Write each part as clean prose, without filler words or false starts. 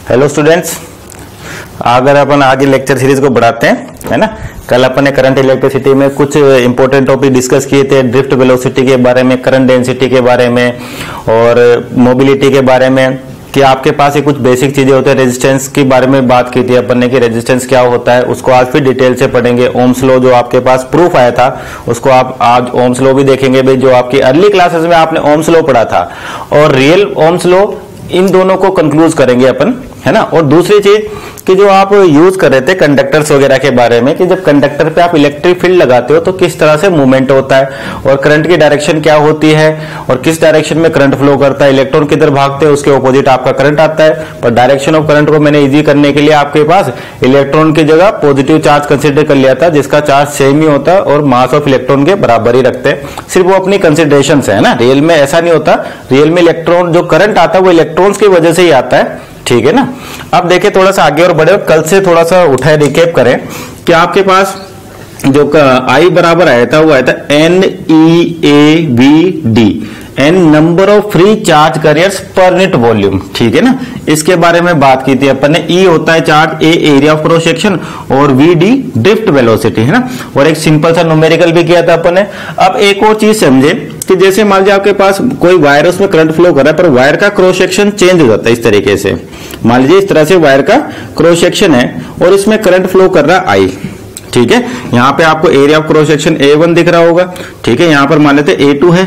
Hello students, अगर अपन आगे lecture series को बढ़ाते हैं, है ना। कल अपन ने करंट इलेक्ट्रिसिटी में कुछ इंपॉर्टेंट टॉपिक डिस्कस किए थे, ड्रिफ्ट वेलोसिटी के बारे में, करंट डेंसिटी के बारे में और मोबिलिटी के बारे में, कि आपके पास ये कुछ बेसिक चीजें होती है। रेजिस्टेंस के बारे में बात की थी अपन ने कि रेजिस्टेंस क्या होता है, उसको आज फिर डिटेल से पढ़ेंगे। ओम्स लॉ जो आपके पास प्रूफ आया था उसको आप आज ओम्स लॉ भी देखेंगे भाई, जो आपकी अर्ली क्लासेस में आपने ओम्स लॉ पढ़ा था, और रियल ओम्स लॉ, इन दोनों को कंक्लूड करेंगे अपन, है ना। और दूसरी चीज कि जो आप यूज कर रहे थे कंडक्टर्स वगैरह के बारे में, कि जब कंडक्टर पे आप इलेक्ट्रिक फील्ड लगाते हो तो किस तरह से मूवमेंट होता है और करंट की डायरेक्शन क्या होती है और किस डायरेक्शन में करंट फ्लो करता है, इलेक्ट्रॉन किधर भागते हैं उसके ऑपोजिट आपका करंट आता है। पर डायरेक्शन ऑफ करंट को मैंने इजी करने के लिए आपके पास इलेक्ट्रॉन की जगह पॉजिटिव चार्ज कंसिडर कर लिया था, जिसका चार्ज सेम ही होता है और मास ऑफ इलेक्ट्रॉन के बराबर ही रखते हैं। सिर्फ वो अपनी कंसिडरेशन है ना, रियल में ऐसा नहीं होता। रियल में इलेक्ट्रॉन जो करंट आता है वो इलेक्ट्रॉन्स की वजह से ही आता है, ठीक है ना। अब देखिए थोड़ा सा आगे और बढ़े, कल से थोड़ा सा उठाए रिकेप करें कि आपके पास जो आई बराबर आया था वो आया था NEAVD, n number of free charge carriers per unit volume, ठीक है ना। इसके बारे में बात की थी अपन ने। ई होता है charge, A area of cross section और VD ड्रिफ्ट वेलोसिटी, है ना। और एक सिंपल सा न्यूमेरिकल भी किया था अपन ने। अब एक और चीज समझे कि जैसे मान लीजिए आपके पास कोई वायर, उसमें करंट फ्लो कर रहा है पर वायर का क्रॉस सेक्शन चेंज हो जाता है इस तरीके से। मान लीजिए इस तरह से वायर का क्रॉस सेक्शन है और इसमें करंट फ्लो कर रहा है आई, ठीक है। यहाँ पे आपको area of cross section A1 दिख रहा होगा, ठीक है। यहाँ पर मान लेते A2 है।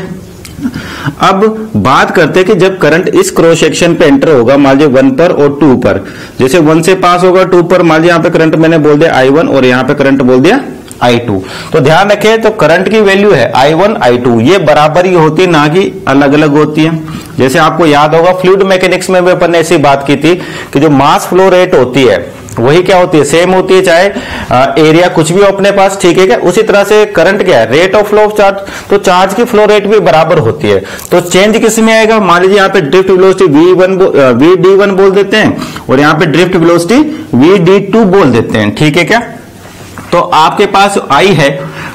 अब बात करते हैं कि जब करंट इस क्रॉस सेक्शन पे एंटर होगा, मान लीजिए 1 पर और 2 पर, जैसे 1 से पास होगा 2 पर, मान लीजिए यहाँ पे करंट मैंने बोल दिया I1 और यहाँ पे करंट बोल दिया I2। तो ध्यान रखें, तो करंट की वैल्यू है I1 I2, ये बराबर ही होती है, ना कि अलग अलग होती है। जैसे आपको याद होगा फ्लूइड मैकेनिक्स में भी अपन ने ऐसी बात की थी कि जो मास फ्लो रेट होती है वही क्या होती है, सेम होती है, चाहे एरिया कुछ भी हो अपने पास, ठीक है क्या। उसी तरह से करंट क्या है, rate of flow of charge, तो चार्ज की फ्लो रेट भी बराबर होती है। तो चेंज किस में आएगा, मान लीजिए यहाँ पे ड्रिफ्ट वेलोसिटी VD1 बोल देते हैं और यहाँ पे ड्रिफ्ट वेलोसिटी VD2 बोल देते हैं, ठीक है क्या। तो आपके पास आई है,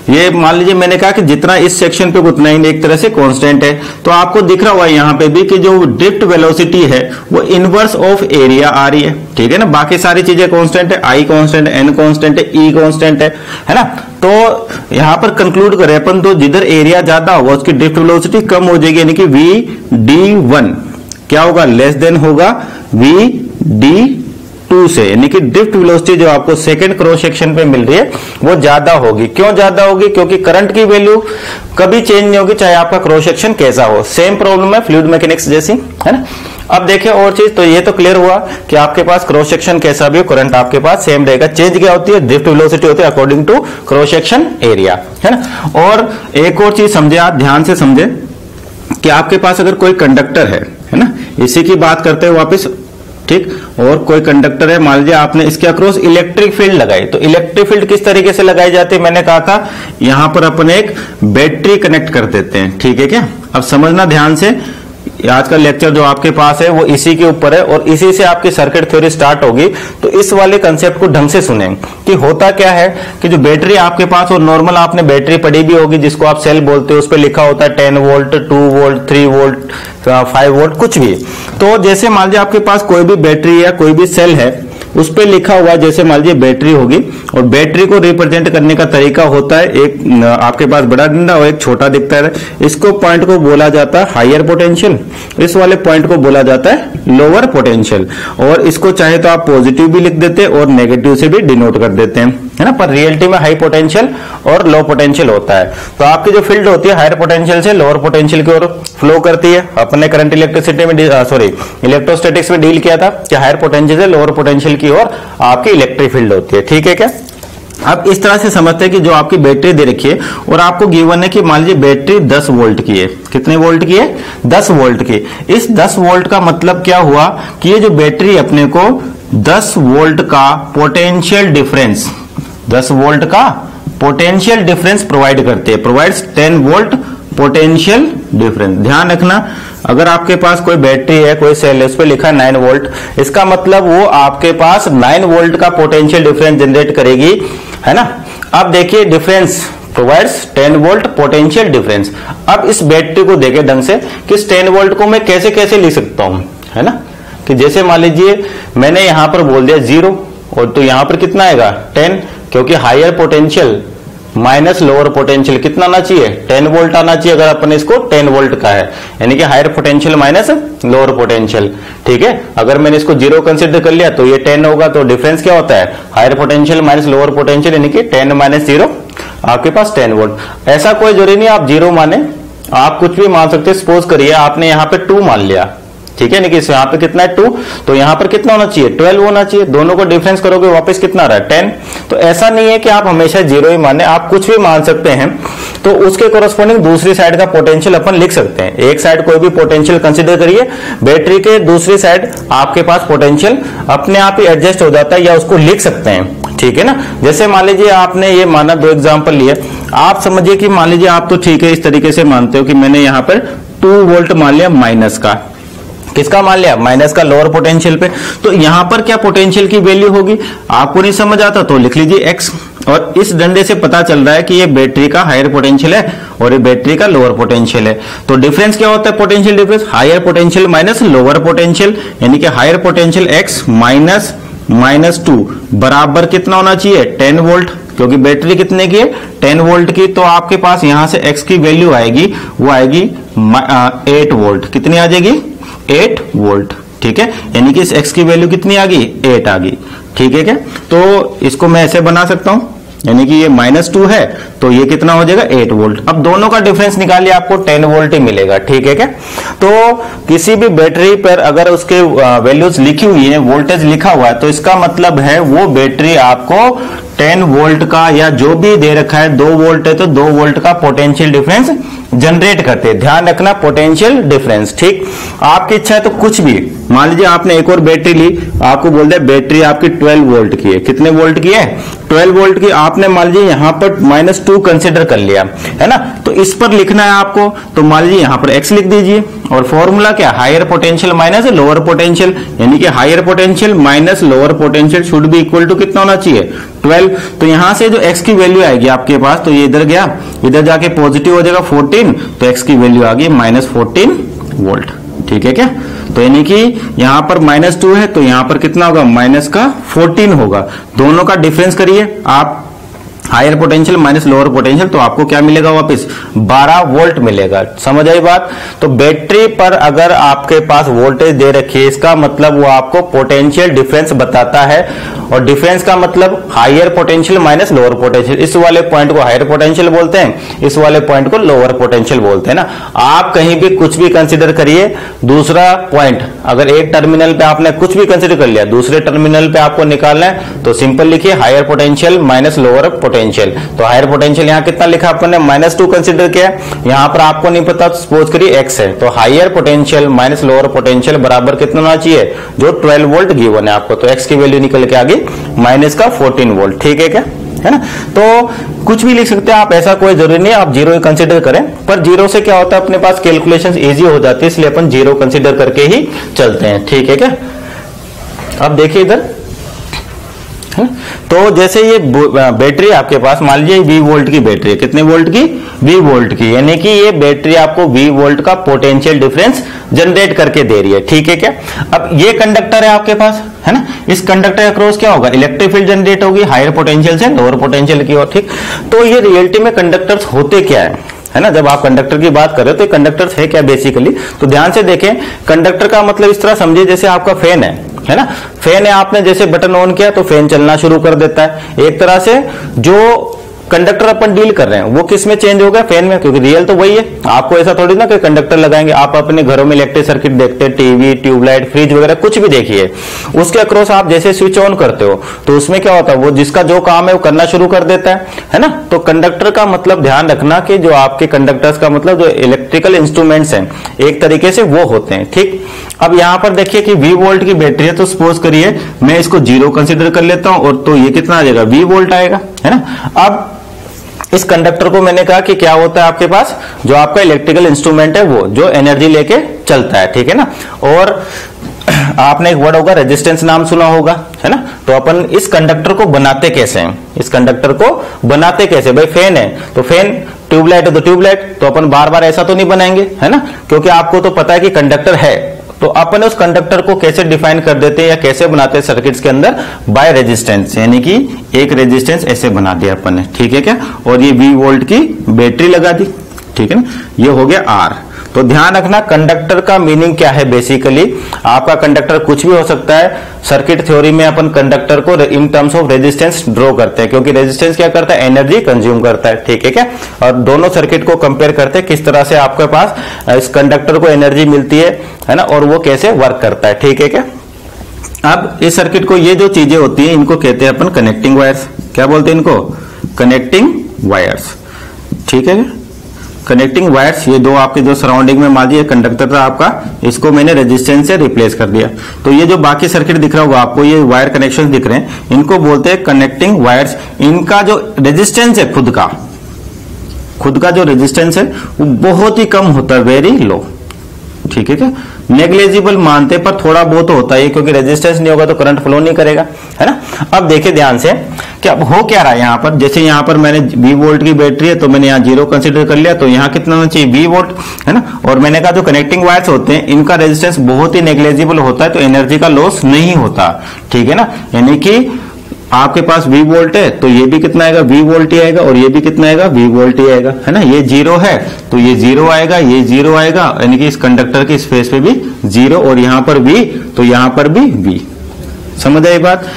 ये मान लीजिए मैंने कहा कि जितना इस सेक्शन पे उतना ही एक तरह से कांस्टेंट है। तो आपको दिख रहा हुआ यहाँ पे भी कि जो ड्रिफ्ट वेलोसिटी है वो इनवर्स ऑफ एरिया आ रही है, ठीक है ना। बाकी सारी चीजें कांस्टेंट है, आई कांस्टेंट है, N कांस्टेंट है, E कांस्टेंट है ना। तो यहाँ पर कंक्लूड करें अपन, तो जिधर एरिया ज्यादा होगा उसकी ड्रिफ्ट वेलोसिटी कम हो जाएगी, यानी कि VD1 क्या होगा, लेस देन होगा VD2 से, यानी कि ड्रिफ्ट वेलोसिटी जो आपको सेकंड क्रॉस सेक्शन पे मिल रही है वो ज्यादा होगी। क्यों ज्यादा होगी, क्योंकि करंट की वैल्यू कभी चेंज नहीं होगी चाहे आपका क्रॉस सेक्शन कैसा हो। सेम प्रॉब्लम है फ्लूइड मैकेनिक्स जैसी, है ना। अब देखिए और चीज, तो ये तो क्लियर हुआ कि आपके पास क्रॉस सेक्शन कैसा भी हो, करंट आपके पास सेम रहेगा। चेंज क्या होती है, ड्रिफ्ट वेलोसिटी होती है according to cross section area, है ना। और एक और चीज समझे आप, ध्यान से समझे कि आपके पास अगर कोई कंडक्टर है ना, इसी की बात करते हैं वापिस, ठीक। और कोई कंडक्टर है, मान लीजिए आपने इसके अक्रॉस इलेक्ट्रिक फील्ड लगाई, तो इलेक्ट्रिक फील्ड किस तरीके से लगाई जाती है, मैंने कहा था यहां पर अपन एक बैटरी कनेक्ट कर देते हैं, ठीक है क्या। अब समझना ध्यान से, आज का लेक्चर जो आपके पास है वो इसी के ऊपर है और इसी से आपकी सर्किट थ्योरी स्टार्ट होगी। तो इस वाले कंसेप्ट को ढंग से सुनें कि होता क्या है कि जो बैटरी आपके पास, और नॉर्मल आपने बैटरी पढ़ी भी होगी जिसको आप सेल बोलते हो, उस पर लिखा होता है 10 वोल्ट, 2 वोल्ट, 3 वोल्ट, 5 वोल्ट, कुछ भी। तो जैसे मान लीजिए आपके पास कोई भी बैटरी या कोई भी सेल है, उस पर लिखा हुआ है, जैसे मान लीजिए बैटरी होगी, और बैटरी को रिप्रेजेंट करने का तरीका होता है, एक आपके पास बड़ा डंडा और एक छोटा दिखता है। इसको पॉइंट को बोला जाता है हायर पोटेंशियल, इस वाले पॉइंट को बोला जाता है लोअर पोटेंशियल। और इसको चाहे तो आप पॉजिटिव भी लिख देते हैं और नेगेटिव से भी डिनोट कर देते हैं, है ना। पर रियलिटी में हाई पोटेंशियल और लो पोटेंशियल होता है। तो आपकी जो फील्ड होती है हायर पोटेंशियल से लोअर पोटेंशियल की ओर फ्लो करती है। अपने करंट इलेक्ट्रिसिटी में इलेक्ट्रोस्टैटिक्स में डील किया था कि हायर पोटेंशियल से लोअर पोटेंशियल की ओर आपकी इलेक्ट्रिक फील्ड होती है, ठीक है क्या। अब इस तरह से समझते हैं कि जो आपकी बैटरी दे रखी है और आपको गिवन है कि मान लीजिए बैटरी 10 वोल्ट की है, कितने वोल्ट की है, 10 वोल्ट की। इस 10 वोल्ट का मतलब क्या हुआ कि ये जो बैटरी अपने को 10 वोल्ट का पोटेंशियल डिफरेंस, 10 वोल्ट का पोटेंशियल डिफरेंस प्रोवाइड करते हैं, प्रोवाइड्स 10 वोल्ट पोटेंशियल डिफरेंस। ध्यान रखना, अगर आपके पास कोई बैटरी है, कोई सेल है, उस पर लिखा है 9 वोल्ट, इसका मतलब वो आपके पास 9 वोल्ट का पोटेंशियल डिफरेंस जनरेट करेगी, है ना। अब देखिए difference provides 10 volt potential difference. अब इस बैटरी को देखे ढंग से कि इस 10 वोल्ट को मैं कैसे कैसे लिख सकता हूं, है ना। कि जैसे मान लीजिए मैंने यहां पर बोल दिया 0 और तो यहां पर कितना आएगा 10, क्योंकि higher potential minus lower potential कितना आना चाहिए 10 वोल्ट आना चाहिए, अगर अपन इसको 10 वोल्ट का है, यानी कि higher potential minus lower potential. ठीक है, अगर मैंने इसको 0 कंसिडर कर लिया तो ये 10 होगा, तो डिफरेंस क्या होता है higher potential minus lower potential, यानी कि 10 माइनस 0 आपके पास 10 वोल्ट। ऐसा कोई जरूरी नहीं आप 0 माने, आप कुछ भी मान सकते हैं। सपोज करिए आपने यहाँ पे 2 मान लिया, ठीक है, नहीं यहाँ पे कितना है 2, तो यहाँ पर कितना होना चाहिए 12 होना चाहिए, दोनों को डिफरेंस करोगे वापस कितना आ रहा है 10। तो ऐसा नहीं है कि आप हमेशा 0 ही माने, आप कुछ भी मान सकते हैं, तो उसके कोरस्पॉन्डिंग दूसरी साइड का पोटेंशियल अपन लिख सकते हैं। एक साइड कोई भी पोटेंशियल कंसिडर करिए, बैटरी के दूसरी साइड आपके पास पोटेंशियल अपने आप ही एडजस्ट हो जाता है, या उसको लिख सकते हैं। ठीक है ना, जैसे मान लीजिए आपने ये माना, 2 एग्जाम्पल लिए, आप समझिए कि मान लीजिए आप तो ठीक है इस तरीके से मानते हो कि मैंने यहाँ पर 2 वोल्ट मान लिया माइनस का, किसका मान लिया माइनस का लोअर पोटेंशियल पे, तो यहां पर क्या पोटेंशियल की वैल्यू होगी, आपको नहीं समझ आता तो लिख लीजिए x, और इस डंडे से पता चल रहा है कि ये बैटरी का हायर पोटेंशियल है और ये बैटरी का लोअर पोटेंशियल है। तो डिफरेंस क्या होता है potential difference, higher potential minus lower potential, यानी कि हायर पोटेंशियल x माइनस -2 बराबर कितना होना चाहिए 10 वोल्ट, क्योंकि बैटरी कितने की है 10 वोल्ट की, तो आपके पास यहां से x की वैल्यू आएगी, वो आएगी 8 वोल्ट, कितनी आ जाएगी 8 वोल्ट। ठीक है, यानी कि इस x की वैल्यू कितनी आ गई 8 आ गई। ठीक है क्या, तो इसको मैं ऐसे बना सकता हूं, यानी कि ये -2 है तो ये कितना हो जाएगा 8 वोल्ट। अब दोनों का डिफरेंस निकालिए, आपको 10 वोल्ट ही मिलेगा। ठीक है क्या, तो किसी भी बैटरी पर अगर उसके वैल्यूज लिखी हुई है, वोल्टेज लिखा हुआ है, तो इसका मतलब है वो बैटरी आपको 10 वोल्ट का, या जो भी दे रखा है 2 वोल्ट है तो 2 वोल्ट का पोटेंशियल डिफरेंस जनरेट करते हैं। ध्यान रखना पोटेंशियल डिफरेंस। ठीक, आपकी इच्छा है तो कुछ भी, मान लीजिए आपने एक और बैटरी ली, आपको बोल दिया बैटरी आपकी 12 वोल्ट की है, कितने वोल्ट की है 12 वोल्ट की, आपने मान लीजिए यहां पर -2 कंसिडर कर लिया है ना, तो इस पर लिखना है आपको, तो मान लीजिए यहां पर x लिख दीजिए, और फॉर्मूला क्या higher potential minus lower potential, यानी कि higher potential minus lower potential should be equal to कितना होना चाहिए 12। तो यहां से जो x की वैल्यू आएगी आपके पास, तो ये इधर गया, इधर जाके पॉजिटिव हो जाएगा 14, तो x की वैल्यू आ गई -14 वोल्ट। ठीक है क्या, तो यानी कि यहां पर -2 है तो यहां पर कितना होगा -14 होगा। दोनों का डिफरेंस करिए आप, higher potential minus lower potential, तो आपको क्या मिलेगा वापस 12 वोल्ट मिलेगा। समझ आई बात। तो बैटरी पर अगर आपके पास वोल्टेज दे रखी है, इसका मतलब वो आपको पोटेंशियल डिफरेंस बताता है, और डिफरेंस का मतलब higher potential minus lower potential. इस वाले पॉइंट को हायर पोटेंशियल बोलते हैं, इस वाले पॉइंट को लोअर पोटेंशियल बोलते हैं ना। आप कहीं भी कुछ भी कंसिडर करिए, दूसरा पॉइंट अगर एक टर्मिनल पे आपने कुछ भी कंसिडर कर लिया, दूसरे टर्मिनल पे आपको निकालना है, तो सिंपल लिखिए higher potential minus lower potential. तो हायर पोटेंशियल यहाँ कितना लिखा आपने -2 कंसिडर किया, यहाँ पर आपको नहीं पता, सपोज करिए x है, तो higher potential minus lower potential बराबर कितना होना चाहिए जो 12 वोल्ट गिवन है आपको, तो x की वैल्यू निकल के आ गई -14 वोल्ट। ठीक है क्या, है ना। तो कुछ भी लिख सकते हैं आप, ऐसा कोई जरूरी नहीं आप 0 कंसिडर करें, पर 0 से क्या होता है अपने पास कैलकुलेशंस इजी हो जाती है, इसलिए अपन 0 कंसिडर करके ही चलते हैं। ठीक है क्या, अब देखिए इधर, तो जैसे ये बैटरी आपके पास मान लीजिए 20 वोल्ट की बैटरी है, कितने वोल्ट की 20 वोल्ट की, यानी कि ये बैटरी आपको 20 वोल्ट का पोटेंशियल डिफरेंस जनरेट करके दे रही है। ठीक है क्या, अब ये कंडक्टर है आपके पास, है ना, इस कंडक्टर के अक्रॉस क्या होगा इलेक्ट्रिक फील्ड जनरेट होगी हायर पोटेंशियल से लोअर पोटेंशियल की ओर। ठीक, तो ये रियलिटी में कंडक्टर्स होते क्या है ना, जब आप कंडक्टर की बात कर रहे हो तो कंडक्टर्स है क्या बेसिकली, तो ध्यान से देखें। कंडक्टर का मतलब इस तरह समझिए जैसे आपका फैन है ना, फैन है, आपने जैसे बटन ऑन किया तो फैन चलना शुरू कर देता है। एक तरह से जो कंडक्टर अपन डील कर रहे हैं वो किस में चेंज हो गया फैन में, क्योंकि रियल तो वही है। आपको ऐसा थोड़ी ना कि कंडक्टर लगाएंगे, आप अपने घरों में इलेक्ट्रिक सर्किट देखते हैं, टीवी ट्यूबलाइट फ्रिज वगैरह कुछ भी देखिए, उसके अक्रॉस आप जैसे स्विच ऑन करते हो तो उसमें क्या होता है, वो जिसका जो काम है वो करना शुरू कर देता है ना। तो कंडक्टर का मतलब ध्यान रखना कि जो आपके कंडक्टर्स का मतलब जो इलेक्ट्रिकल इंस्ट्रूमेंट्स हैं एक तरीके से वो होते हैं। ठीक, अब यहां पर देखिए कि 20 वोल्ट की बैटरी है, तो सपोज करिए मैं इसको 0 कंसिडर कर लेता हूं, और तो ये कितना आ जाएगा 20 वोल्ट आएगा, है ना। अब इस कंडक्टर को मैंने कहा कि क्या होता है आपके पास, जो आपका इलेक्ट्रिकल इंस्ट्रूमेंट है वो जो एनर्जी लेके चलता है, ठीक है ना। और आपने एक वर्ड होगा रेजिस्टेंस नाम सुना होगा, है ना। तो अपन इस कंडक्टर को बनाते कैसे हैं, इस कंडक्टर को बनाते कैसे, भाई फैन है तो फैन, ट्यूबलाइट है तो ट्यूबलाइट, तो अपन बार बार ऐसा तो नहीं बनाएंगे, है ना, क्योंकि आपको तो पता है कि कंडक्टर है, तो अपन उस कंडक्टर को कैसे डिफाइन कर देते हैं या कैसे बनाते हैं सर्किट्स के अंदर, बाय रेजिस्टेंस, यानी कि एक रेजिस्टेंस ऐसे बना दिया अपन ने, ठीक है क्या, और ये 20 वोल्ट की बैटरी लगा दी, ठीक है ना, ये हो गया आर। तो ध्यान रखना कंडक्टर का मीनिंग क्या है, बेसिकली आपका कंडक्टर कुछ भी हो सकता है। सर्किट थ्योरी में अपन कंडक्टर को in terms of resistance draw करते हैं, क्योंकि रेजिस्टेंस क्या करता है, एनर्जी कंज्यूम करता है, ठीक है क्या। और दोनों सर्किट को कंपेयर करते हैं किस तरह से आपके पास इस कंडक्टर को एनर्जी मिलती है ना, और वो कैसे वर्क करता है, ठीक है क्या। अब इस सर्किट को ये जो चीजें होती है इनको कहते हैं अपन कनेक्टिंग वायर्स। क्या बोलते हैं इनको, कनेक्टिंग वायर्स, ठीक है। कनेक्टिंग वायर्स, ये दो आपके जो सराउंडिंग में मान लीजिए कंडक्टर था आपका, इसको मैंने रेजिस्टेंस से रिप्लेस कर दिया। तो ये जो बाकी सर्किट दिख रहा होगा आपको, ये वायर कनेक्शन दिख रहे हैं, इनको बोलते हैं कनेक्टिंग वायर्स। इनका जो रेजिस्टेंस है खुद का जो रेजिस्टेंस है वो बहुत ही कम होता है, वेरी लो, ठीक है क्या, नेग्लेजिबल मानते पर थोड़ा बहुत होता है, क्योंकि रेजिस्टेंस नहीं होगा तो करंट फ्लो नहीं करेगा, है ना। अब देखिए ध्यान से कि अब हो क्या रहा है यहाँ पर, जैसे यहाँ पर मैंने 20 वोल्ट की बैटरी है तो मैंने यहाँ 0 कंसीडर कर लिया, तो यहाँ कितना होना चाहिए, 20 वोल्ट, है ना। और मैंने कहा जो कनेक्टिंग वायर्स होते हैं इनका रेजिस्टेंस बहुत ही नेग्लेजिबल होता है, तो एनर्जी का लॉस नहीं होता, ठीक है ना। यानी कि आपके पास 20 वोल्ट है तो ये भी कितना आएगा, 20 वोल्ट ही आएगा, और ये भी कितना आएगा, 20 वोल्ट ही आएगा, है ना। ये 0 है तो ये 0 आएगा, ये 0 आएगा, यानी कि इस कंडक्टर की स्पेस पे भी 0, और यहां पर भी तो यहां पर भी V। समझ आई बात,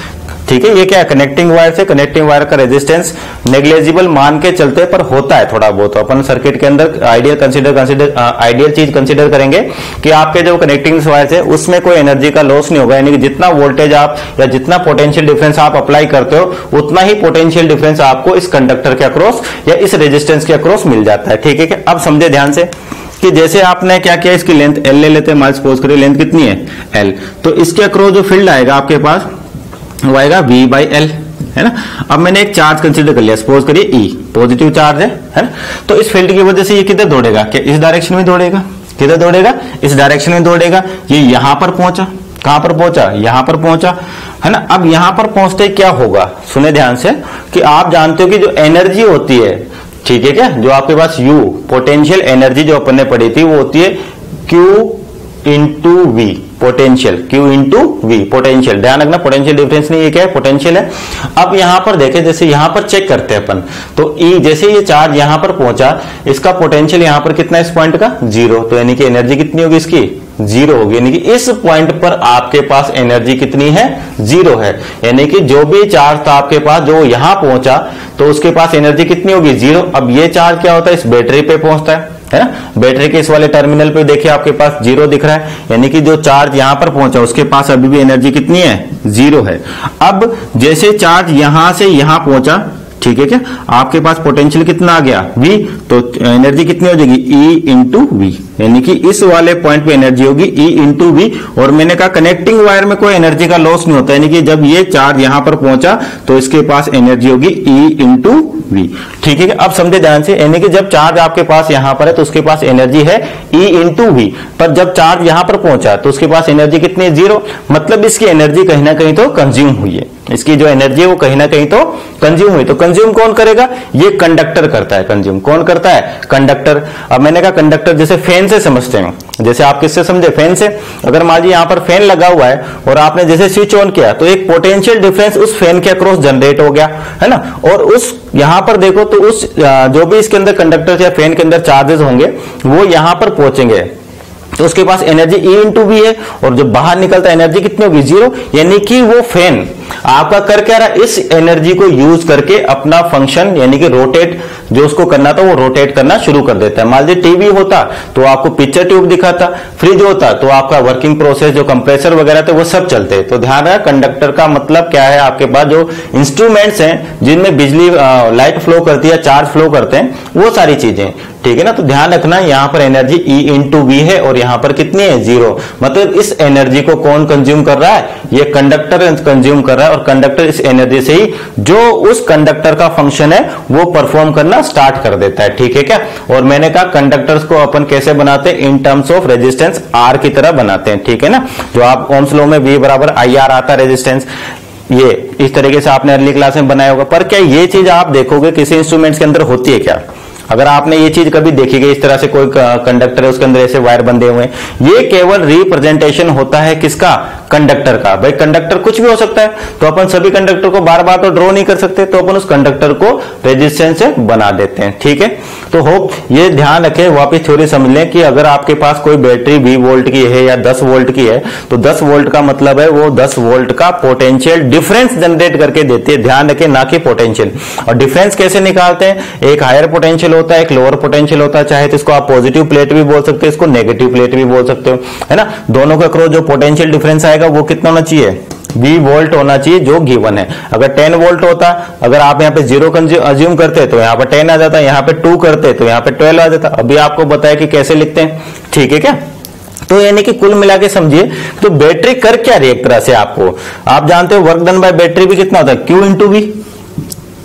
ठीक है। ये क्या है, कनेक्टिंग वायर से कनेक्टिंग वायर का रेजिस्टेंस नेग्लेजिबल मान के चलते पर होता है थोड़ा बहुत। तो अपन सर्किट के अंदर आइडियल चीज कंसीडर करेंगे कि आपके जो कनेक्टिंग वायर है उसमें कोई एनर्जी का लॉस नहीं होगा, यानी कि जितना वोल्टेज आप या जितना पोटेंशियल डिफरेंस आप अप्लाई करते हो उतना ही पोटेंशियल डिफरेंस आपको इस कंडक्टर के अक्रॉस या इस रेजिस्टेंस के अक्रॉस मिल जाता है, ठीक है क्या। अब समझे ध्यान से कि जैसे आपने क्या किया, इसकी लेंथ L ले लेते हैं, मान सपोज करिए लेंथ कितनी है L, तो इसके अक्रॉस जो फील्ड आएगा आपके पास वो आएगा V/L, है ना। अब मैंने एक चार्ज कंसीडर कर लिया, सपोज करिए E, पॉजिटिव चार्ज है ना। तो इस फील्ड की वजह से ये किधर दौड़ेगा, क्या इस डायरेक्शन में दौड़ेगा, किधर दौड़ेगा, इस डायरेक्शन में दौड़ेगा। ये यहां पर पहुंचा, कहां पर पहुंचा, यहां पर पहुंचा, है ना। अब यहां पर पहुंचते क्या होगा, सुने ध्यान से कि आप जानते हो कि जो एनर्जी होती है, ठीक है क्या, जो आपके पास U पोटेंशियल एनर्जी जो अपन ने पढ़ी थी वो होती है Q into V, potential Q into V, potential. ध्यान रखना पोटेंशियल डिफरेंस नहीं, ये क्या है, पोटेंशियल है। अब यहां पर देखें, जैसे यहां पर चेक करते हैं अपन, तो E जैसे ये चार्ज यहां पर पहुंचा, इसका पोटेंशियल यहां पर कितना, इस पॉइंट का 0, तो यानी कि एनर्जी कितनी होगी इसकी, 0 होगी, यानी कि इस पॉइंट पर आपके पास एनर्जी कितनी है, 0 है। यानी कि जो भी चार्ज था आपके पास जो यहां पहुंचा तो उसके पास एनर्जी कितनी होगी, 0। अब ये चार्ज क्या होता है, इस बैटरी पे पहुंचता है ना। बैटरी के इस वाले टर्मिनल पे देखिए आपके पास 0 दिख रहा है, यानी कि जो चार्ज यहां पर पहुंचा उसके पास अभी भी एनर्जी कितनी है, 0 है। अब जैसे चार्ज यहां से यहां पहुंचा, ठीक है क्या, आपके पास पोटेंशियल कितना आ गया, V, तो एनर्जी कितनी हो जाएगी, E इंटू V, यानी कि इस वाले पॉइंट पे एनर्जी होगी E इंटू V। और मैंने कहा कनेक्टिंग वायर में कोई एनर्जी का लॉस नहीं होता, यानी कि जब ये चार्ज यहां पर पहुंचा तो इसके पास एनर्जी होगी E इंटू V, ठीक है। अब समझे ध्यान से, यानी कि जब चार्ज आपके पास यहां पर है तो उसके पास एनर्जी है E इंटू V, पर जब चार्ज यहां पर पहुंचा तो उसके पास एनर्जी कितनी है, 0। मतलब इसकी एनर्जी कहीं ना कहीं तो कंज्यूम हुई है, इसकी जो एनर्जी है वो कहीं ना कहीं तो कंज्यूम हुई। तो कंज्यूम कौन करेगा, ये कंडक्टर करता है, कंज्यूम कौन करता है, कंडक्टर। अब मैंने कहा कंडक्टर जैसे फैन से समझते हैं, जैसे आप किससे समझे, फैन से। अगर मान लीजिए यहां पर फैन लगा हुआ है और आपने जैसे स्विच ऑन किया तो एक पोटेंशियल डिफरेंस उस फैन के अक्रॉस जनरेट हो गया, है ना। और उस यहां पर देखो तो उस जो भी इसके अंदर कंडक्टर या फैन के अंदर चार्जेस होंगे वो यहां पर पहुंचेंगे, तो उसके पास एनर्जी E इंटू V है, और जब बाहर निकलता एनर्जी कितनी होगी, 0। यानी कि वो फैन आपका कर क्या रहा, इस एनर्जी को यूज करके अपना फंक्शन यानी कि रोटेट जो उसको करना था वो रोटेट करना शुरू कर देता है। मान लीजिए टीवी होता तो आपको पिक्चर ट्यूब दिखाता, फ्रिज होता तो आपका वर्किंग प्रोसेस जो कंप्रेसर वगैरह थे वो सब चलते। तो ध्यान रहा, कंडक्टर का मतलब क्या है, आपके पास जो इंस्ट्रूमेंट्स हैं जिनमें बिजली लाइट फ्लो करती है, चार्ज फ्लो करते हैं, वो सारी चीजें, ठीक है ना। तो ध्यान रखना यहाँ पर एनर्जी E इंटू V है और यहाँ पर कितनी है, 0। मतलब इस एनर्जी को कौन कंज्यूम कर रहा है, ये कंडक्टर कंज्यूम कर रहा है, और कंडक्टर इस एनर्जी से ही जो उस कंडक्टर का फंक्शन है वो परफॉर्म करना स्टार्ट कर देता है, ठीक है क्या। और मैंने कहा कंडक्टर्स को अपन कैसे बनाते हैं, in terms of resistance R की तरह बनाते हैं, ठीक है ना। जो आप ओम्स लॉ में V बराबर IR आता है रेजिस्टेंस, ये इस तरीके से आपने अर्ली क्लास में बनाया होगा। पर क्या ये चीज आप देखोगे किसी इंस्ट्रूमेंट्स के अंदर होती है क्या, अगर आपने ये चीज कभी देखी गई, इस तरह से कोई कंडक्टर है, उसके अंदर ऐसे वायर बंधे हुए हैं, ये केवल रिप्रेजेंटेशन होता है किसका? कंडक्टर का। भाई कंडक्टर कुछ भी हो सकता है, तो अपन सभी कंडक्टर को बार बार तो ड्रॉ नहीं कर सकते, तो अपन उस कंडक्टर को रेजिस्टेंस से बना देते हैं। ठीक है, तो होप ये ध्यान रखें, वापस थ्योरी समझ लें कि अगर आपके पास कोई बैटरी 20 वोल्ट की है या 10 वोल्ट की है, तो 10 वोल्ट का मतलब है वो 10 वोल्ट का पोटेंशियल डिफरेंस जनरेट करके देती है। ध्यान रखें, ना कि पोटेंशियल। और डिफरेंस कैसे निकालते हैं? एक हायर पोटेंशियल होता है, एक लोअर पोटेंशियल होता है। चाहे तो इसको आप पॉजिटिव प्लेट भी बोल सकते हो, इसको नेगेटिव प्लेट भी बोल सकते हो, है ना। दोनों के अक्रॉस जो पोटेंशियल डिफरेंस आएगा वो कितना होना चाहिए? 20 वोल्ट होना चाहिए, जो गिवन है। अगर 10 वोल्ट होता, अगर आप यहाँ पे 0 अज्यूम करते तो यहाँ पे 10 आ जाता, यहाँ पे 2 करते तो यहाँ पे 12 आ जाता। अभी आपको बताया कि कैसे लिखते हैं। ठीक है क्या? तो यानी कि कुल मिला के समझिए, तो बैटरी कर क्या रही है एक तरह से आपको, आप जानते हो वर्क डन बाय बैटरी भी कितना होता है? Q into V,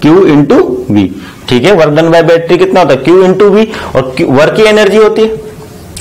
Q into V. ठीक है, वर्क डन बाय बैटरी कितना होता है? Q into V. और वर्क की एनर्जी होती है,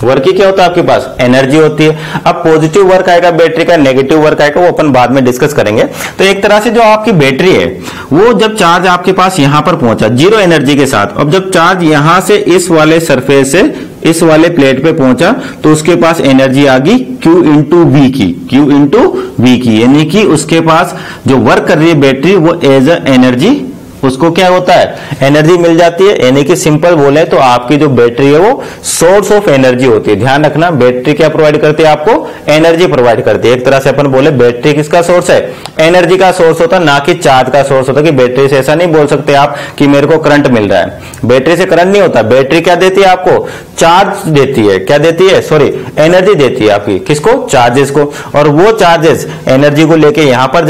वर्क की क्या होता है आपके पास? एनर्जी होती है। अब पॉजिटिव वर्क आएगा बैटरी का, नेगेटिव वर्क आएगा, वो अपन बाद में डिस्कस करेंगे। तो एक तरह से जो आपकी बैटरी है, वो जब चार्ज आपके पास यहां पर पहुंचा जीरो एनर्जी के साथ, अब जब चार्ज यहां से इस वाले सरफेस से इस वाले प्लेट पे पहुंचा, तो उसके पास एनर्जी आ गई Q इंटू वी की, Q इंटू वी की। यानी कि उसके पास जो वर्क कर रही है बैटरी, वो एज अ एनर्जी, उसको क्या होता है? एनर्जी मिल जाती है। यानी कि सिंपल बोले तो आपकी जो बैटरी है वो सोर्स ऑफ एनर्जी होती है। ध्यान रखना, बैटरी क्या प्रोवाइड करती है आपको? एनर्जी प्रोवाइड करती है। एक तरह से अपन बोले बैटरी किसका सोर्स है? एनर्जी का सोर्स होता है, ना कि चार्ज का सोर्स होता है। कि बैटरी से ऐसा नहीं बोल सकते आप कि मेरे को करंट मिल रहा है, बैटरी से करंट नहीं होता। बैटरी क्या देती है आपको? चार्ज देती है। क्या देती है? सॉरी, एनर्जी देती है आपकी। किसको? चार्जेस को। और वो चार्जेस एनर्जी को लेके यहां पर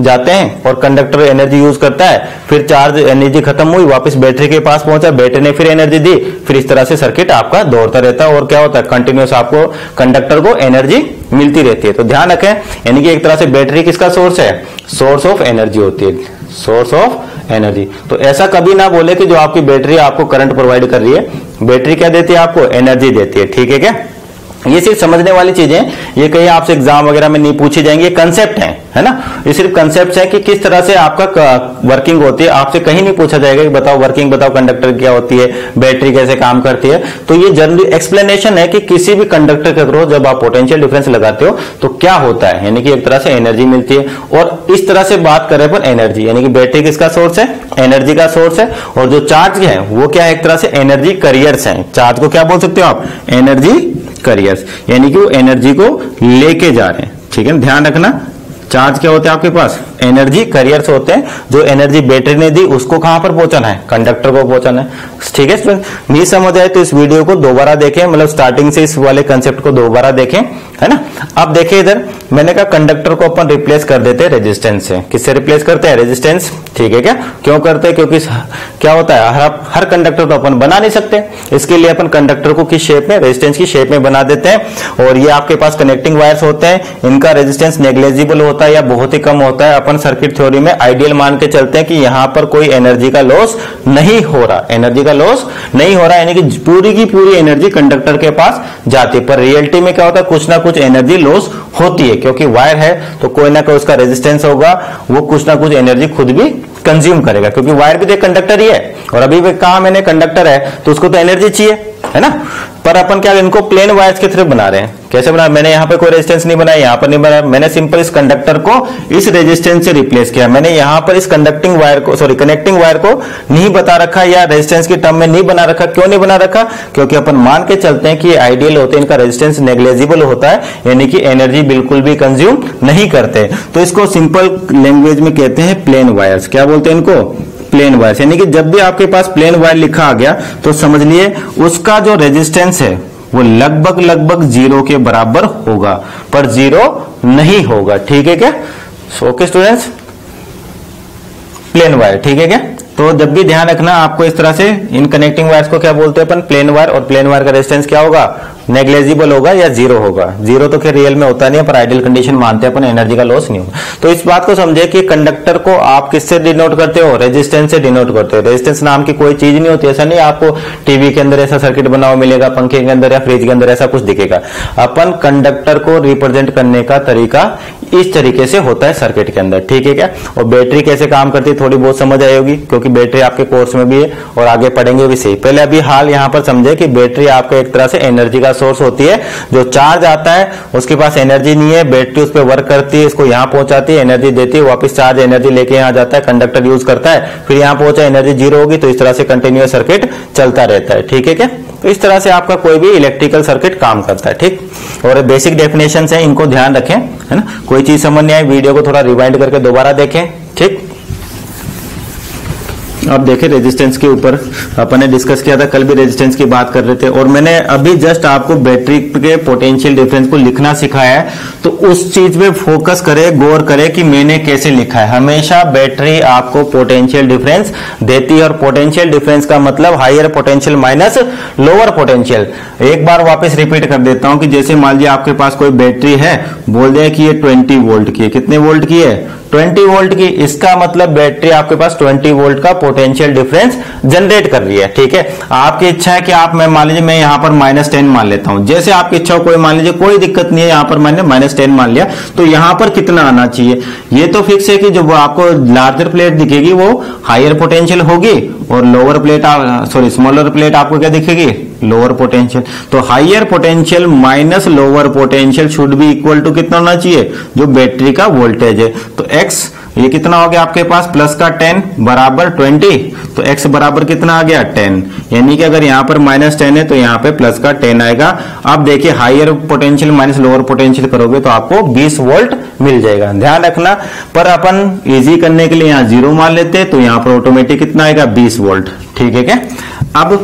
जाते हैं और कंडक्टर एनर्जी यूज करता है, फिर चार्ज एनर्जी खत्म हुई, वापस बैटरी के पास पहुंचा, बैटरी ने फिर एनर्जी दी, फिर इस तरह से सर्किट आपका दौड़ता रहता है। और क्या होता है? कंटिन्यूस आपको कंडक्टर को एनर्जी मिलती रहती है। तो ध्यान रखें, यानी कि एक तरह से बैटरी किसका सोर्स है? सोर्स ऑफ एनर्जी होती है, सोर्स ऑफ एनर्जी। तो ऐसा कभी ना बोले कि जो आपकी बैटरी आपको करंट प्रोवाइड कर रही है, बैटरी क्या देती है आपको? एनर्जी देती है। ठीक है क्या? ये सिर्फ समझने वाली चीजें, ये कहीं आपसे एग्जाम वगैरह में नहीं पूछी जाएंगी, ये कंसेप्ट है ना। ये सिर्फ कंसेप्ट है कि किस तरह से आपका वर्किंग होती है। आपसे कहीं नहीं पूछा जाएगा कि बताओ वर्किंग बताओ, कंडक्टर क्या होती है, बैटरी कैसे काम करती है। तो ये जनरली एक्सप्लेनेशन है कि किसी भी कंडक्टर के थ्रू जब आप पोटेंशियल डिफरेंस लगाते हो तो क्या होता है, यानी कि एक तरह से एनर्जी मिलती है। और इस तरह से बात करें पर एनर्जी, यानी कि बैटरी किसका सोर्स है? एनर्जी का सोर्स है। और जो चार्ज है वो क्या है? एक तरह से एनर्जी करियर्स है। चार्ज को क्या बोल सकते हो आप? एनर्जी करियर्स, यानी कि वो एनर्जी को लेके जा रहे हैं। ठीक है, ध्यान रखना। चार्ज क्या होते हैं आपके पास? एनर्जी करियर्स होते हैं। जो एनर्जी बैटरी ने दी उसको कहां पर पहुंचाना है? कंडक्टर को पहुंचाना है। ठीक है स्टूडेंट, नहीं समझ आए तो इस वीडियो को दोबारा देखें, मतलब स्टार्टिंग से इस वाले कंसेप्ट को दोबारा देखें, है ना। अब देखिए इधर, मैंने कहा कंडक्टर को अपन रिप्लेस कर देते हैं रेजिस्टेंस से। किससे रिप्लेस करते हैं? रेजिस्टेंस। ठीक है क्या? क्यों करते हैं? क्योंकि क्या होता है, हर कंडक्टर तो अपन बना नहीं सकते, इसके लिए अपन कंडक्टर को किस शेप में? रेजिस्टेंस की शेप में बना देते हैं। और ये आपके पास कनेक्टिंग वायर्स होते हैं, इनका रेजिस्टेंस नेग्लेजिबल होता है या बहुत ही कम होता है। अपन सर्किट थ्योरी में आइडियल मान के चलते हैं कि यहां पर कोई एनर्जी का लॉस नहीं हो रहा, एनर्जी का लॉस नहीं हो रहा, यानी कि पूरी की पूरी एनर्जी कंडक्टर के पास जाती है। पर रियलिटी में क्या होता है? कुछ ना कुछ एनर्जी लॉस होती है, क्योंकि वायर है तो कोई ना कोई उसका रेजिस्टेंस होगा, वो कुछ ना कुछ एनर्जी खुद भी कंज्यूम करेगा, क्योंकि वायर भी तो कंडक्टर ही है। और अभी भी कहा मैंने कंडक्टर है तो उसको तो एनर्जी चाहिए, है ना। पर अपन क्या इनको प्लेन वायर्स के थ्रू बना रहे हैं। कैसे बना? मैंने यहाँ पे कोई रेजिस्टेंस नहीं बनाया, यहाँ पर नहीं बनाया, मैंने सिंपल इस कंडक्टर को इस रेजिस्टेंस से रिप्लेस किया। मैंने यहाँ पर इस कंडक्टिंग वायर को, सॉरी कनेक्टिंग वायर को नहीं बता रखा या रेजिस्टेंस की टर्म में नहीं बना रखा। क्यों नहीं बना रखा? क्योंकि अपन मान के चलते हैं कि ये आइडियल होते हैं, इनका रेजिस्टेंस नेग्लेजिबल होता है, यानी कि एनर्जी बिल्कुल भी कंज्यूम नहीं करते। तो इसको सिंपल लैंग्वेज में कहते हैं प्लेन वायर्स। क्या बोलते हैं इनको? Plain wires. यानी कि जब भी आपके पास प्लेन वायर लिखा आ गया तो समझ लिए उसका जो रेजिस्टेंस है वो लगभग जीरो के बराबर होगा, पर जीरो नहीं होगा। ठीक है क्या? Okay students, plain wire. ठीक है क्या? तो जब भी ध्यान रखना आपको इस तरह से, इन कनेक्टिंग वायर्स को क्या बोलते हैं अपन? Plain wire. और प्लेन वायर का रेजिस्टेंस क्या होगा? नेग्लेजिबल होगा या जीरो होगा। जीरो तो खैर रियल में होता नहीं है, पर आइडियल कंडीशन मानते हैं अपन, एनर्जी का लॉस नहीं होगा। तो इस बात को समझे कि कंडक्टर को आप किससे डिनोट करते हो? रेजिस्टेंस से डिनोट करते हो। रेजिस्टेंस नाम की कोई चीज नहीं होती। ऐसा नहीं आपको टीवी के अंदर ऐसा सर्किट बना हुआ मिलेगा, पंखे के अंदर या फ्रिज के अंदर ऐसा कुछ दिखेगा। अपन कंडक्टर को रिप्रेजेंट करने का तरीका इस तरीके से होता है सर्किट के अंदर। ठीक है क्या? और बैटरी कैसे काम करती है थोड़ी बहुत समझ आई होगी, क्योंकि क्योंकि बैटरी आपके कोर्स में भी है और आगे पढ़ेंगे भी सही। पहले अभी हाल यहाँ पर समझे कि बैटरी आपका एक तरह से एनर्जी का सोर्स होती है। जो चार्ज आता है उसके पास एनर्जी नहीं है, बैटरी उस पर वर्क करती है, इसको यहाँ पहुंचाती है, एनर्जी देती है, वापस चार्ज एनर्जी लेके यहाँ जाता है, कंडक्टर यूज करता है, फिर यहाँ पहुंचा एनर्जी जीरो होगी, तो इस तरह से कंटिन्यूअस सर्किट चलता रहता है। ठीक है क्या? तो इस तरह से आपका कोई भी इलेक्ट्रिकल सर्किट काम करता है। ठीक, और बेसिक डेफिनेशन है, इनको ध्यान रखें, है ना। कोई चीज समझ नहीं आई वीडियो को थोड़ा रिवाइंड करके दोबारा देखें। ठीक, अब देखें रेजिस्टेंस के ऊपर अपन ने डिस्कस किया था, कल भी रेजिस्टेंस की बात कर रहे थे, और मैंने अभी जस्ट आपको बैटरी के पोटेंशियल डिफरेंस को लिखना सिखाया है, तो उस चीज पे फोकस करें, गौर करें कि मैंने कैसे लिखा है। हमेशा बैटरी आपको पोटेंशियल डिफरेंस देती है, और पोटेंशियल डिफरेंस का मतलब higher potential minus lower potential. एक बार वापस रिपीट कर देता हूं कि जैसे मान लीजिए आपके पास कोई बैटरी है, बोल दें कि ये 20 वोल्ट की है। कितने वोल्ट की है? 20 वोल्ट की। इसका मतलब बैटरी आपके पास 20 वोल्ट का पोटेंशियल डिफरेंस जनरेट कर रही है। ठीक है, आपकी इच्छा है कि आप, मैं मान लीजिए मैं यहाँ पर -10 मान लेता हूं, जैसे आपकी इच्छा हो, कोई मान लीजिए, कोई दिक्कत नहीं है, यहाँ पर मैंने -10 मान लिया, तो यहाँ पर कितना आना चाहिए? ये तो फिक्स है कि जो आपको लार्जर प्लेट दिखेगी वो हायर पोटेंशियल होगी, और lower plate, sorry smaller plate आपको क्या दिखेगी? Lower potential. तो higher potential minus lower potential should be equal to कितना होना चाहिए? जो बैटरी का वोल्टेज है। तो x ये कितना हो गया आपके पास? प्लस का 10 बराबर 20, तो x बराबर कितना आ गया? 10। यानी कि अगर यहाँ पर -10 है तो यहाँ पे प्लस का 10 आएगा। अब देखिए higher potential minus lower potential करोगे तो आपको 20 वोल्ट मिल जाएगा। ध्यान रखना, पर अपन इजी करने के लिए यहाँ 0 मान लेते हैं, तो यहाँ पर ऑटोमेटिक कितना आएगा? 20 वोल्ट। ठीक है क्या? अब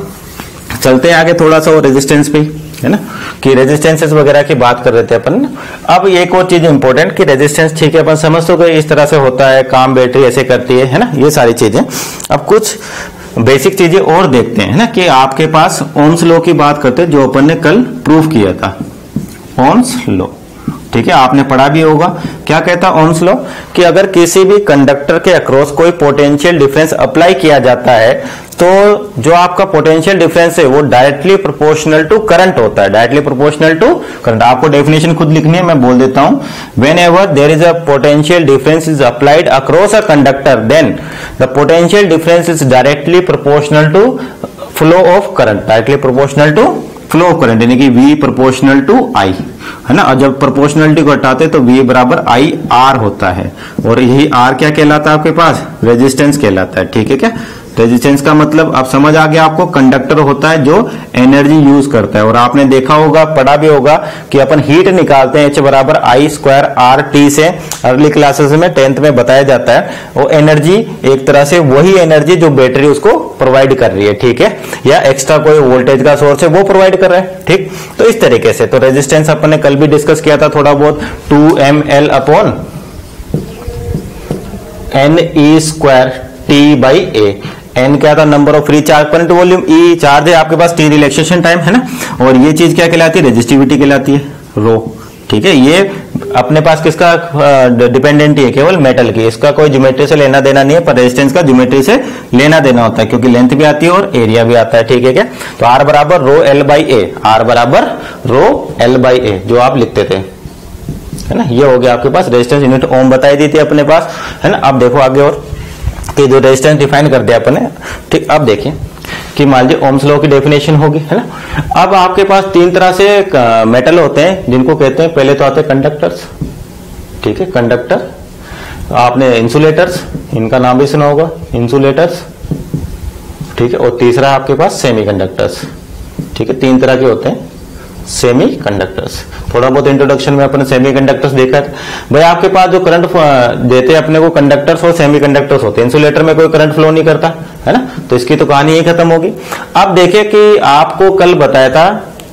चलते हैं आगे थोड़ा सा, और रेजिस्टेंस पे, है ना, कि रेजिस्टेंसेस वगैरह की बात कर रहे थे अपन। अब एक और चीज इंपॉर्टेंट कि रेजिस्टेंस, ठीक है, अपन समझ तो गए इस तरह से होता है, काम बैटरी ऐसे करती है ना, ये सारी चीजें। अब कुछ बेसिक चीजें और देखते हैं, है ना, कि आपके पास ओम्स लॉ की बात करते हैं, जो अपन ने कल प्रूफ किया था, ओम्स लॉ। ठीक है, आपने पढ़ा भी होगा। क्या कहता ओम्स लॉ? कि अगर किसी भी कंडक्टर के अक्रॉस कोई पोटेंशियल डिफरेंस अप्लाई किया जाता है, तो जो आपका पोटेंशियल डिफरेंस है वो डायरेक्टली प्रोपोर्शनल टू करंट होता है। Directly proportional to current. आपको डेफिनेशन खुद लिखनी है, मैं बोल देता हूं। Whenever there is a potential difference is applied across a conductor, then the potential difference is directly proportional to flow of current. Directly proportional to flow of current, यानी कि V प्रोपोर्शनल टू I, है ना। और जब proportionality को हटाते तो V बराबर IR होता है, और यही R क्या कहलाता है आपके पास? रेजिस्टेंस कहलाता है। ठीक है क्या? रेजिस्टेंस का मतलब अब समझ आ गया आपको, कंडक्टर होता है जो एनर्जी यूज करता है। और आपने देखा होगा, पढ़ा भी होगा कि अपन हीट निकालते हैं H बराबर I²RT से, अर्ली क्लासेस में 10th में बताया जाता है। वो एनर्जी एक तरह से वही एनर्जी जो बैटरी उसको प्रोवाइड कर रही है, ठीक है, या एक्स्ट्रा कोई वोल्टेज का सोर्स है वो प्रोवाइड कर रहा है। ठीक, तो इस तरीके से। तो रेजिस्टेंस अपन ने कल भी डिस्कस किया था थोड़ा बहुत, 2mL/NE² T/A। N क्या था? नंबर ऑफ फ्री चार्ज पर वॉल्यूम। E चार्ज है आपके पास, T रिलैक्सेशन टाइम, है ना। और ये चीज क्या कहलाती है? रेजिस्टिविटी कहलाती है, रो। ठीक है, ये अपने पास किसका डिपेंडेंट है? केवल मेटल की। इसका कोई ज्योमेट्री से लेना देना नहीं है, पर रेजिस्टेंस का ज्योमेट्री से लेना देना होता है, क्योंकि लेंथ भी आती है और एरिया भी आता है। ठीक है क्या? तो R बराबर रो L/A, R बराबर रो L/A जो आप लिखते थे, है ना। ये हो गया आपके पास रेजिस्टेंस यूनिट ओम बताई दी थी अपने पास, है ना। अब देखो आगे, और कि जो रेजिस्टेंस डिफाइन कर दिया अपने। ठीक, अब देखिए कि मान लीजिए ओम्स लॉ की डेफिनेशन होगी, है ना। अब आपके पास तीन तरह से मेटल होते हैं जिनको कहते हैं, पहले तो आते हैं कंडक्टर्स। ठीक है, कंडक्टर। आपने इंसुलेटर्स, इनका नाम भी सुना होगा, इंसुलेटर्स। ठीक है, और तीसरा आपके पास सेमीकंडक्टर्स। ठीक है, तीन तरह के होते हैं सेमी कंडक्टर्स। थोड़ा बहुत इंट्रोडक्शन में अपने सेमी कंडक्टर्स देखा है। भाई आपके पास जो करंट देते हैं अपने को कंडक्टर्स और सेमी कंडक्टर्स होते हैं। इंसुलेटर में कोई करंट फ्लो नहीं करता, है ना, तो इसकी तो कहानी ही खत्म होगी। अब देखिए कि आपको कल बताया था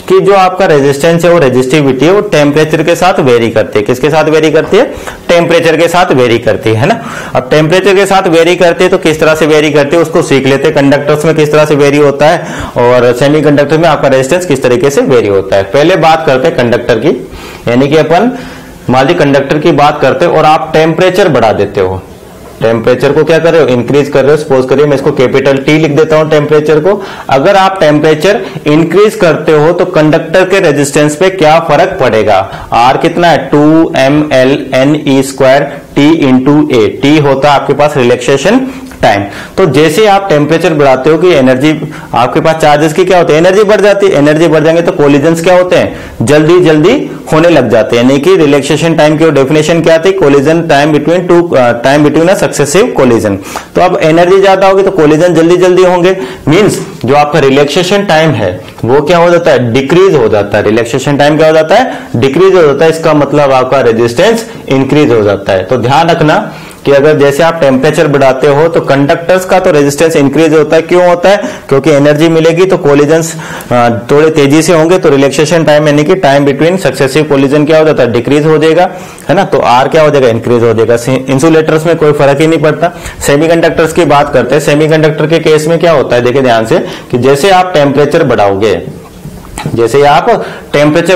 कि जो आपका रेजिस्टेंस है वो रेजिस्टिविटी है, वो टेम्परेचर के साथ वेरी करती है। किसके साथ वेरी करती है? टेम्परेचर के साथ वेरी करती है ना। अब टेम्परेचर के साथ वेरी करती है तो किस तरह से वेरी करती है उसको सीख लेते हैं। कंडक्टर्स में किस तरह से वेरी होता है और सेमीकंडक्टर में आपका रेजिस्टेंस किस तरीके से वेरी होता है। पहले बात करते हैं कंडक्टर की, यानी कि अपन मान लीजिए कंडक्टर की बात करते हो और आप टेम्परेचर बढ़ा देते हो, टेम्परेचर को क्या कर रहे हो, इंक्रीज कर रहे हो। सपोज करिए मैं इसको कैपिटल टी लिख देता हूं टेम्परेचर को। अगर आप टेम्परेचर इंक्रीज करते हो तो कंडक्टर के रेजिस्टेंस पे क्या फर्क पड़ेगा। आर कितना है 2ml/ne² टी इंटू ए। टी होता है आपके पास रिलैक्सेशन टाइम। तो जैसे आप टेम्परेचर बढ़ाते हो कि एनर्जी आपके पास चार्जेस की क्या होती है, एनर्जी बढ़ जाती है। एनर्जी बढ़ जाएंगे तो कोलिजन्स क्या होते हैं, जल्दी जल्दी होने लग जाते हैं। यानी कि रिलैक्सेशन टाइम की डेफिनेशन क्या थी, collision time between a successive collision. तो अब एनर्जी ज्यादा होगी तो कोलिजन जल्दी जल्दी होंगे। मींस जो आपका रिलैक्सेशन टाइम है वो क्या हो जाता है, डिक्रीज हो जाता है। रिलैक्सेशन टाइम क्या हो जाता है, डिक्रीज हो जाता है। इसका मतलब आपका रेजिस्टेंस इंक्रीज हो जाता है। तो ध्यान रखना कि अगर जैसे आप टेम्परेचर बढ़ाते हो तो कंडक्टर्स का तो रेजिस्टेंस इंक्रीज होता है। क्यों होता है, क्योंकि एनर्जी मिलेगी तो कोलिजन्स थोड़े तेजी से होंगे। तो रिलैक्सेशन टाइम यानी कि टाइम बिटवीन सक्सेसिव कोलिजन क्या हो जाता है, डिक्रीज हो जाएगा, है ना। तो आर क्या हो जाएगा, इंक्रीज हो जाएगा। इंसुलेटर्स में कोई फर्क ही नहीं पड़ता। सेमीकंडक्टर्स की बात करते हैं। सेमीकंडक्टर के केस में क्या होता है, देखिए ध्यान से, कि जैसे आप टेम्परेचर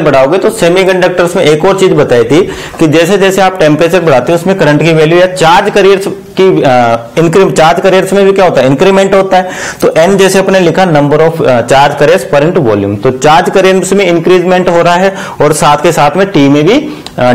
बढ़ाओगे तो सेमीकंडक्टर्स में एक और चीज बताई थी कि जैसे जैसे आप टेम्परेचर बढ़ाते हो उसमें करंट की वैल्यू या चार्ज कैरियर्स में भी क्या होता है, इंक्रीमेंट होता है। तो एन जैसे अपने लिखा नंबर ऑफ चार्ज कैरियर्स पर इनटू वॉल्यूम। तो चार्ज कैरियर्स में इंक्रीजमेंट हो रहा है और साथ के साथ में टी में भी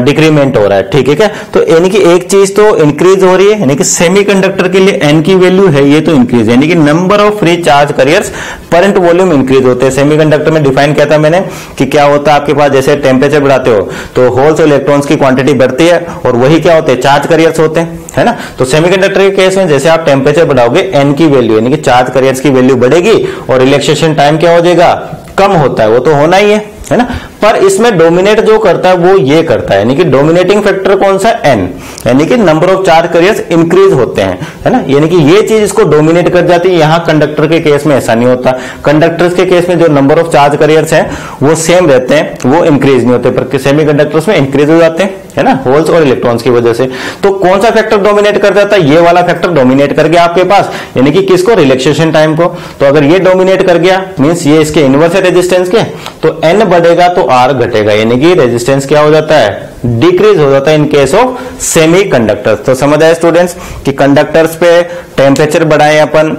डिक्रीमेंट हो रहा है, ठीक है क्या। तो यानी कि एक चीज तो इंक्रीज हो रही है, यानी कि सेमीकंडक्टर के लिए एन की वैल्यू है ये तो इंक्रीज, यानी कि number of free charge carriers पर इनटू वॉल्यूम इंक्रीज होते हैं। सेमीकंडक्टर में डिफाइन किया था मैंने कि क्या होता है आपके पास, जैसे टेम्परेचर बढ़ाते हो तो होल्स और इलेक्ट्रॉन्स की क्वांटिटी बढ़ती है और वही क्या होते हैं, चार्ज कैरियर्स होते हैं, है ना। तो सेमीकंडक्टर के केस में जैसे आप टेम्परेचर बढ़ाओगे एन की वैल्यू यानी कि चार्ज कैरियर्स की वैल्यू बढ़ेगी और रिलैक्सेशन टाइम क्या हो जाएगा, कम होता है। वो तो होना ही है ना। पर इसमें डोमिनेट जो करता है वो ये करता है, यानी कि डोमिनेटिंग फैक्टर कौन सा, एन, यानी कि number of charge carriers increase होते हैं, है ना। यानी कि ये चीज इसको डोमिनेट कर जाती है। यहाँ कंडक्टर के केस में ऐसा नहीं होता। कंडक्टर्स के केस में जो नंबर ऑफ चार्ज कैरियर्स हैं वो सेम रहते हैं, वो इंक्रीज नहीं होते, पर सेमीकंडक्टर्स में इंक्रीज हो जाते हैं, है ना, होल्स और इलेक्ट्रॉन्स की वजह से। तो कौन सा फैक्टर डोमिनेट कर जाता है, ये वाला फैक्टर डोमिनेट कर गया आपके पास, यानी कि किसको, रिलैक्सेशन टाइम को। तो अगर ये डोमिनेट कर गया मींस ये इसके इनवर्स है रेजिस्टेंस के, तो एन बढ़ेगा तो आर घटेगा, यानी कि रेजिस्टेंस क्या हो जाता है, डिक्रीज हो जाता है इन केस ऑफ सेमीकंडक्टर्स। तो समझ आए स्टूडेंट्स कि कंडक्टर्स पे टेम्परेचर बढ़ाए अपन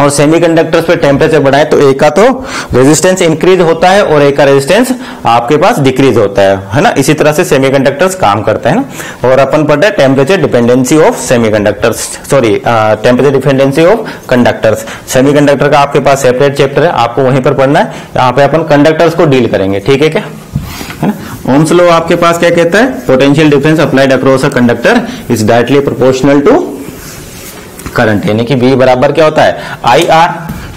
और सेमीकंडक्टर्स पे टेम्परेचर बढ़ाए तो एक का तो रेजिस्टेंस इंक्रीज होता है और एक का रेजिस्टेंस आपके पास डिक्रीज होता है ना। इसी तरह से सेमीकंडक्टर्स काम करते हैं ना। और अपन पढ़ रहे हैं temperature dependency of semiconductors, sorry temperature dependency of conductors. Semiconductor का आपके पास सेपरेट चैप्टर है, आपको वहीं पर पढ़ना है। यहाँ पे अपन कंडक्टर्स को डील करेंगे, ठीक है क्या, है ना। ओम्स लॉ आपके पास क्या कहता है, potential difference applied across a conductor is directly proportional to current, यानी कि V बराबर क्या होता है, IR।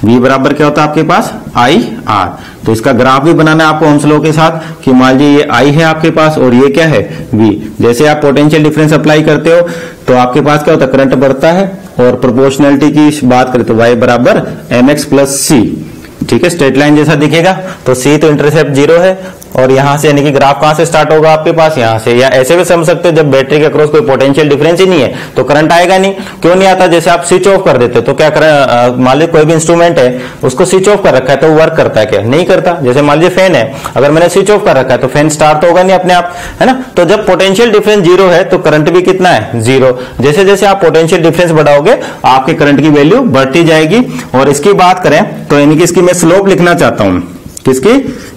V बराबर क्या होता है आपके पास, IR। तो इसका ग्राफ भी बनाना है आपको ओम्स लॉ के साथ कि मान लीजिए ये I है आपके पास और ये क्या है, V। जैसे आप पोटेंशियल डिफरेंस अप्लाई करते हो तो आपके पास क्या होता है, करंट बढ़ता है। और प्रोपोर्शनलिटी की बात करें तो Y बराबर mx प्लस C, ठीक है, स्ट्रेट लाइन जैसा दिखेगा। तो C तो इंटरसेप्ट 0 है और यहां से यानी कि ग्राफ कहां से स्टार्ट होगा आपके पास, यहां से। या ऐसे भी समझ सकते हो जब बैटरी के अक्रॉस कोई पोटेंशियल डिफरेंस ही नहीं है तो करंट आएगा नहीं। क्यों नहीं आता, जैसे आप स्विच ऑफ कर देते तो क्या मान लीजिए कोई भी इंस्ट्रूमेंट है उसको स्विच ऑफ कर रखा है तो वर्क करता है क्या, नहीं करता। जैसे मान लीजिए फैन है, अगर मैंने स्विच ऑफ कर रखा है तो फैन स्टार्ट तो होगा नहीं अपने आप, है ना। तो जब पोटेंशियल डिफरेंस 0 है तो करंट भी कितना है, 0। जैसे जैसे आप पोटेंशियल डिफरेंस बढ़ाओगे आपके करंट की वैल्यू बढ़ती जाएगी। और इसकी बात करें तो यानी कि इसकी मैं स्लोप लिखना चाहता हूं, किसकी,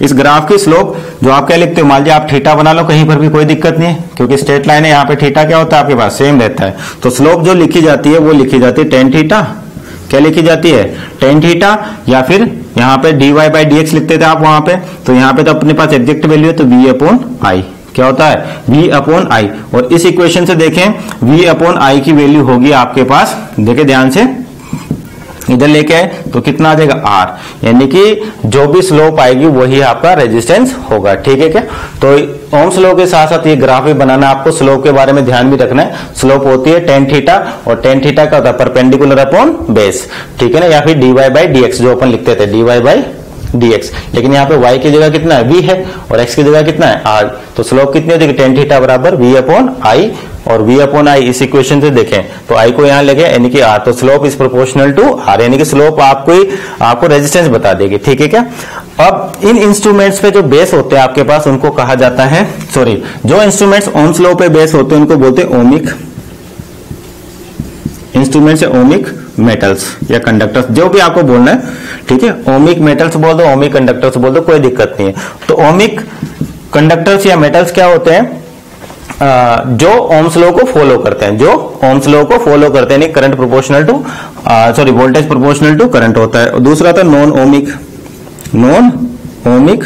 इस ग्राफ की स्लोप। जो आप क्या लिखते हो, मान लीजिए आप थीटा बना लो कहीं पर भी, कोई दिक्कत नहीं है क्योंकि स्ट्रेट लाइन है। यहाँ पे थीटा क्या होता है आपके पास, सेम रहता है। तो स्लोप जो लिखी जाती है वो लिखी जाती है टेन थीटा। क्या लिखी जाती है, टेन थीटा। या फिर यहाँ पे dy बाई dx लिखते थे आप वहां पे, तो यहाँ पे तो अपने पास एग्जैक्ट वैल्यू है तो v अपॉन आई। क्या होता है, v अपॉन आई। और इस इक्वेशन से देखें v अपॉन आई की वैल्यू होगी आपके पास, देखे ध्यान से, इधर लेके आए तो कितना आ जाएगा, R। यानी कि जो भी स्लोप आएगी वही आपका रेजिस्टेंस होगा, ठीक है क्या। तो ओम्स लॉ के साथ साथ ये ग्राफ भी बनाना है आपको, स्लोप के बारे में ध्यान भी रखना है। स्लोप होती है टेन थीटा और टेन थीटा का होता है परपेंडिकुलर अपॉन बेस, ठीक है ना। या फिर dy बाई dx जो अपन लिखते थे, dy बाई dx। लेकिन यहाँ पे y की जगह कितना है, v है, और x की जगह कितना है, r। तो स्लोप कितनी हो जाएगी, टेन थीटा बराबर v अपॉन आई। और v अपॉन आई इस इक्वेशन से देखें तो i को यहाँ लगे यानी कि r। तो slope is proportional to r, यानी कि स्लोप आपको रेजिस्टेंस बता देगी, ठीक है क्या। अब इन इंस्ट्रूमेंट्स पे जो बेस होते हैं आपके पास उनको कहा जाता है, सॉरी, जो इंस्ट्रूमेंट्स ओम्स लॉ पे बेस होते हैं उनको बोलते हैं ओमिक इंस्ट्रूमेंट्स या ओमिक मेटल्स या कंडक्टर्स, जो भी आपको बोलना है, ठीक है। ओमिक मेटल्स बोल दो, ओमिक कंडक्टर्स बोल दो, कोई दिक्कत नहीं है। तो ओमिक कंडक्टर्स या मेटल्स क्या होते हैं? जो ओम्स लॉ को फॉलो करते हैं, जो ओम्स लॉ को फॉलो करते हैं, current proportional to voltage proportional to current होता है। और दूसरा था नॉन ओमिक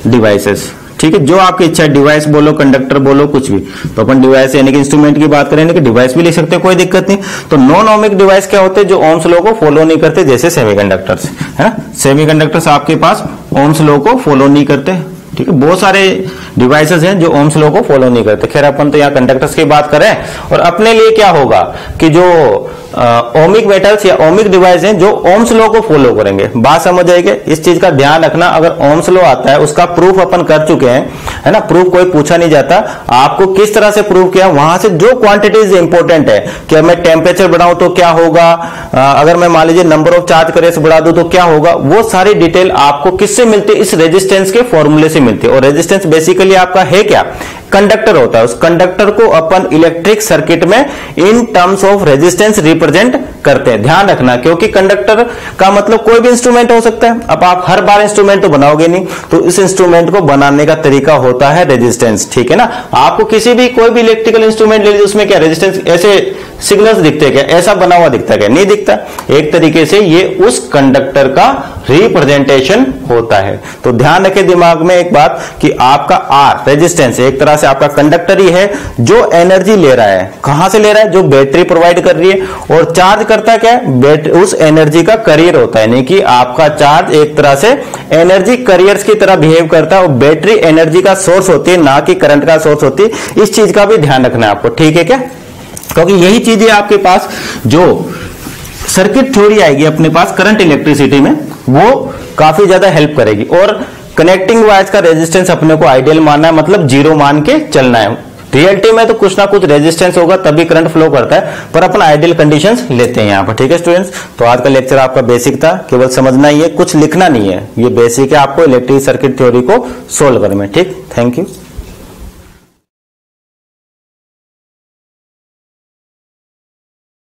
डिवाइसेस, ठीक है। जो आपकी इच्छा, डिवाइस बोलो, कंडक्टर बोलो, कुछ भी। तो अपन डिवाइस यानी कि इंस्ट्रूमेंट की बात करें, यानी कि डिवाइस भी लिख सकते हैं, कोई दिक्कत नहीं। तो नॉन ओमिक डिवाइस क्या होते हैं? जो ओम्स लॉ को फॉलो नहीं करते, जैसे सेमीकंडक्टर्स, है ना। सेमीकंडक्टर्स आपके पास ओम्स लॉ को फॉलो नहीं करते, ठीक है। बहुत सारे डिवाइसेस हैं जो ओम्स लॉ को फॉलो नहीं करते। खैर अपन तो यहाँ कंडक्टर्स की बात करें, और अपने लिए क्या होगा कि जो ओमिक मेटल्स या ओमिक डिवाइस हैं जो ओम्स लॉ को फॉलो करेंगे। बात समझ आएगी? इस चीज का ध्यान रखना। अगर ओम्स लॉ आता है, उसका प्रूफ अपन कर चुके हैं, है ना। प्रूफ कोई पूछा नहीं जाता, आपको किस तरह से प्रूफ किया, वहां से जो क्वांटिटीज इंपॉर्टेंट है कि मैं टेम्परेचर बढ़ाऊं तो क्या होगा, अगर मैं मान लीजिए नंबर ऑफ चार्ज करें बढ़ा दूं तो क्या होगा, वो सारी डिटेल आपको किससे मिलती है? इस रेजिस्टेंस के फॉर्मूले से मिलती है। और रेजिस्टेंस बेसिकली आपका है क्या? कंडक्टर होता है। उस कंडक्टर को अपन इलेक्ट्रिक सर्किट में in terms of resistance represent करते हैं। ध्यान रखना, क्योंकि कंडक्टर का मतलब कोई भी इंस्ट्रूमेंट हो सकता है। अब आप हर बार इंस्ट्रूमेंट तो बनाओगे नहीं, तो इस इंस्ट्रूमेंट को बनाने का तरीका होता है रेजिस्टेंस, ठीक है ना। आपको किसी भी कोई भी इलेक्ट्रिकल इंस्ट्रूमेंट ले लीजिए, उसमें क्या रेजिस्टेंस ऐसे सिग्नल्स दिखते हैं क्या? ऐसा बना हुआ दिखता है क्या? नहीं दिखता। एक तरीके से ये उस कंडक्टर का रिप्रेजेंटेशन होता है। तो ध्यान रखें दिमाग में एक बात कि आपका आर रेजिस्टेंस एक तरह से आपका कंडक्टर ही है जो एनर्जी ले रहा है। कहां से ले रहा है? जो बैटरी प्रोवाइड कर रही है। और चार्ज करता क्या है? उस एनर्जी का करियर होता है, यानी कि आपका चार्ज एक तरह से एनर्जी करियर्स की तरह बिहेव करता है। और बैटरी एनर्जी का सोर्स होती है, ना कि करंट का सोर्स होती है। इस चीज का भी ध्यान रखना है आपको, ठीक है क्या? क्योंकि यही चीज है आपके पास जो सर्किट थ्योरी आएगी अपने पास करंट इलेक्ट्रिसिटी में, वो काफी ज्यादा हेल्प करेगी। और कनेक्टिंग वायर्स का रेजिस्टेंस अपने को आइडियल मानना है, मतलब जीरो मान के चलना है। रियलिटी में तो कुछ ना कुछ रेजिस्टेंस होगा तभी करंट फ्लो करता है, पर अपन आइडियल कंडीशंस लेते हैं यहाँ पर, ठीक है स्टूडेंट्स। तो आज का लेक्चर आपका बेसिक था, केवल समझना ही है, कुछ लिखना नहीं है। ये बेसिक है आपको इलेक्ट्रिक सर्किट थ्योरी को सोल्व करने में, ठीक। Thank you.